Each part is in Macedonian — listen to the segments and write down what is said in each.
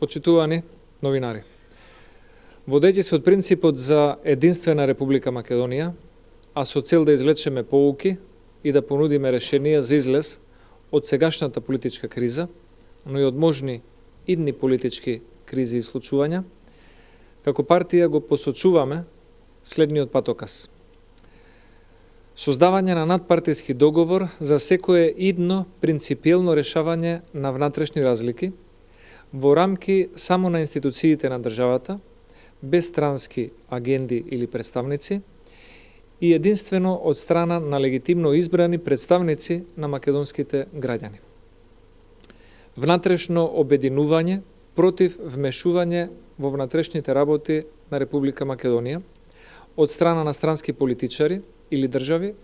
Почитувани новинари, водејќи се од принципот за единствена Република Македонија, а со цел да извлечеме поуки и да понудиме решенија за излез од сегашната политичка криза, но и од можни идни политички кризи и случувања, како партија го посочуваме следниот патоказ. Создавање на надпартиски договор за секое идно принципиелно решавање на внатрешни разлики во рамки само на институциите на државата, без странски агенди или представници и единствено од страна на легитимно избрани представници на македонските граѓани. Внатрешно обединување против вмешување во внатрешните работи на Република Македонија од страна на странски политичари или држави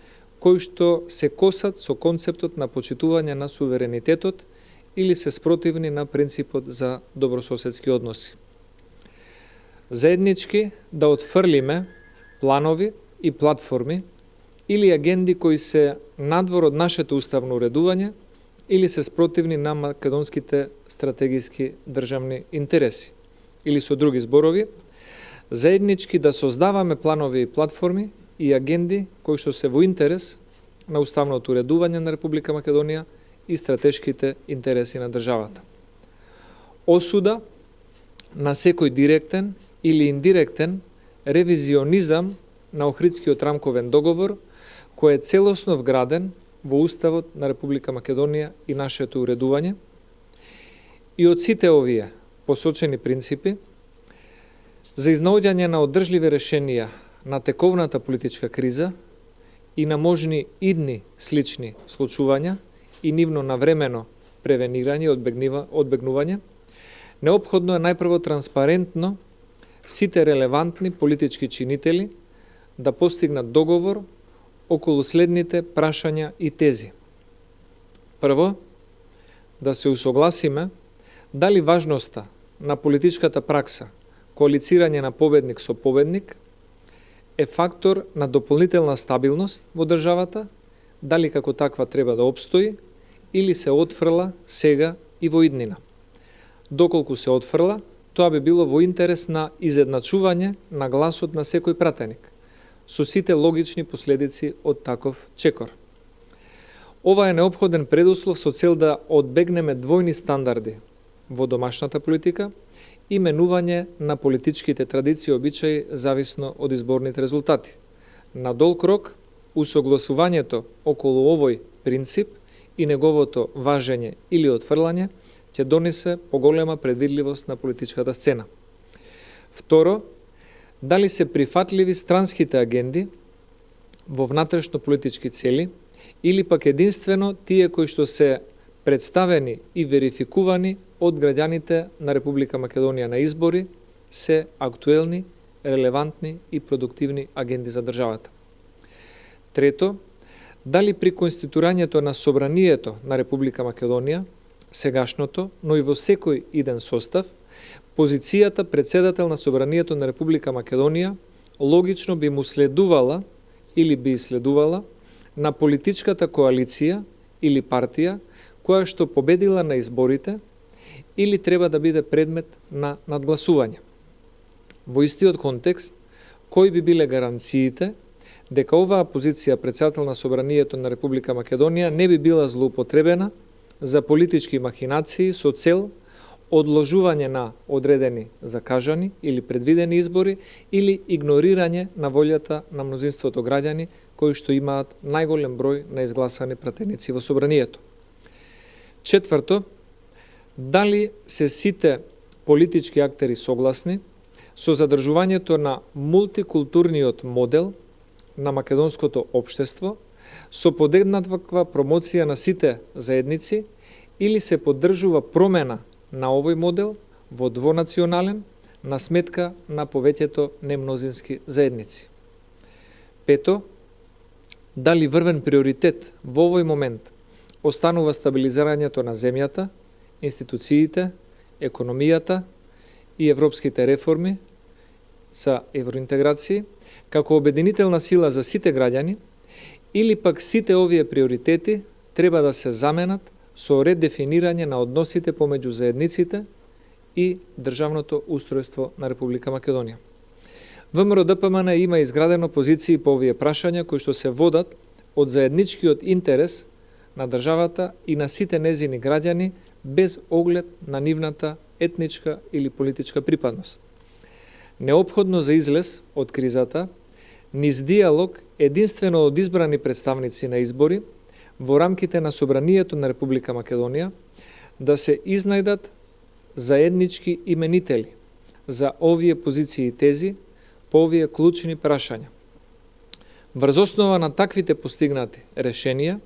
кои што се косат со концептот на почитување на суверенитетот или се спротивни на принципот за добрососедски односи. Заеднички да отфрлиме планови и платформи или агенди кои се надвор од нашето уставно уредување или се спротивни на македонските стратегиски државни интереси. Или со други зборови, заеднички да создаваме планови и платформи и агенди кои што се во интерес на уставното уредување на Република Македонија и стратешките интереси на државата. Осуда на секој директен или индиректен ревизионизам на Охридскиот рамковен договор, кој е целосно вграден во Уставот на Република Македонија и нашето уредување, и од сите овие посочени принципи за изнаоѓање на одржливи решенија на тековната политичка криза и на можни идни слични случувања и нивно навремено превенирање и одбегнување, неопходно е најпрво транспарентно сите релевантни политички чинители да постигнат договор околу следните прашања и тези. Прво, да се усогласиме дали важноста на политичката пракса коалицирање на победник со победник е фактор на дополнителна стабилност во државата, дали како таква треба да обстои или се отфрла сега и во иднина. Доколку се отфрла, тоа би било во интерес на изедначување на гласот на секој пратеник, со сите логични последици од таков чекор. Ова е неопходен предуслов со цел да одбегнеме двојни стандарди во домашната политика и менување на политичките традиции и обичаи зависно од изборните резултати. На долг рок, усогласувањето околу овој принцип и неговото важење или отфрлање ќе донесе поголема предвидливост на политичката сцена. Второ, дали се прифатливи странските агенди во внатрешно политички цели или пак единствено тие кои што се представени и верификувани од граѓаните на Република Македонија на избори се актуелни, релевантни и продуктивни агенди за државата. Трето, дали при конституирањето на Собранието на Република Македонија, сегашното, но и во секој иден состав, позицијата председател на Собранието на Република Македонија логично би му следувала или би следувала на политичката коалиција или партија која што победила на изборите или треба да биде предмет на надгласување. Во истиот контекст, кои би биле гаранциите дека оваа позиција председател на Собранието на Република Македонија не би била злоупотребена за политички махинации со цел одложување на одредени закажани или предвидени избори или игнорирање на волјата на мнозинството граѓани кои што имаат најголем број на изгласани пратеници во Собранието. Четврто, дали се сите политички актери согласни со задржувањето на мултикултурниот модел на македонското општество со подеднаква промоција на сите заедници или се поддржува промена на овој модел во двонационален на сметка на повеќето немнозински заедници. Пето, дали врвен приоритет во овој момент останува стабилизирањето на земјата, институциите, економијата и европските реформи са евроинтеграции, како обединителна сила за сите граѓани, или пак сите овие приоритети треба да се заменат со редефинирање на односите помеѓу заедниците и државното устројство на Република Македонија. ВМРО ДПМН има изградено позиции по овие прашања кои што се водат од заедничкиот интерес на државата и на сите незини граѓани без оглед на нивната етничка или политичка припадност. Неопходно за излез од кризата, низ диалог единствено од избрани представници на избори во рамките на Собранието на Република Македонија да се изнајдат заеднички именители за овие позиции и тези по овие клучни прашања. Врз основа на таквите постигнати решенија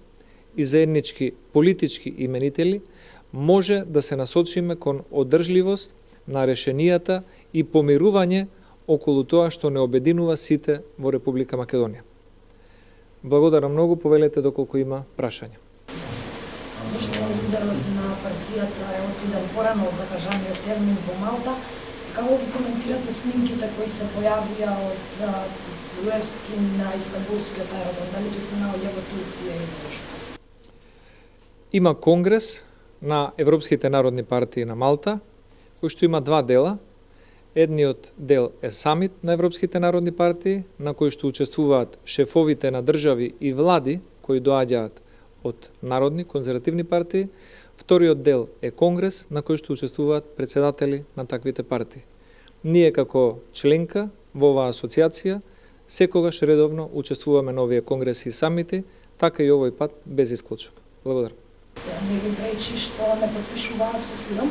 и заеднички политички именители може да се насочиме кон одржливост на решенијата и помирување околу тоа што не обединува сите во Република Македонија. Благодарам многу, повелете доколку има прашања. Зошто лидерот на партијата е отиден порано од закажаниот термин во Малта? Како ги коментирате снимките кои се појавија од Груевски на Истанбулскиот аеродром? Дали тој се наоѓа во Турција или нешто? Има конгрес на Европските народни партии на Малта, кој што има два дела. Едниот дел е самит на Европските народни партии, на кој што учествуваат шефовите на држави и влади кои доаѓаат од народни конзервативни партии. Вториот дел е конгрес на кој што учествуваат председатели на таквите партии. Ние како членка во оваа асоциација секогаш редовно учествуваме на овие конгреси и самити, така и овој пат без исклучок. Благодарам. Не ви пречи што не потпишуваат со фирм?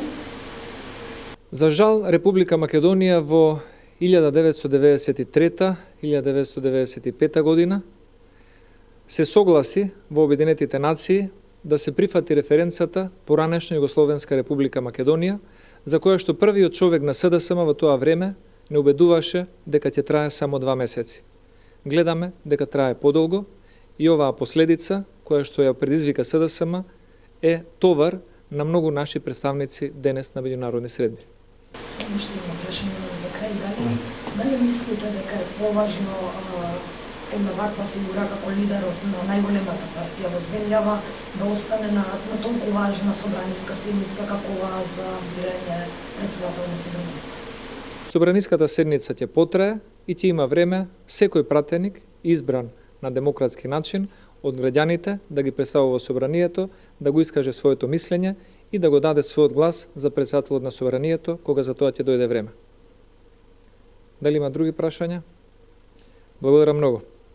За жал, Република Македонија во 1993-1995 година се согласи во Обединетите нации да се прифати референцата поранешна Југословенска Република Македонија, за која што првиот човек на СДСМ во тоа време не убедуваше дека ќе трае само 2 месеци. Гледаме дека трае подолго и оваа последица, која што ја предизвика СДСМ, е товар на многу наши представници денес на меѓународни средби. Само што има прашање за крај, дали мислите дека е поважно една ваква фигура како лидерот на најголемата партија во земјава да остане на толку важна собраниска седница како оваа за бирање председател на собранието? Собраниската седница ќе потрае и ќе има време секој пратеник избран на демократски начин од граѓаните да ги представува собранието, да го искаже своето мислење и да го даде својот глас за председателот на собранието кога за тоа ќе дојде време. Дали има други прашања? Благодарам многу.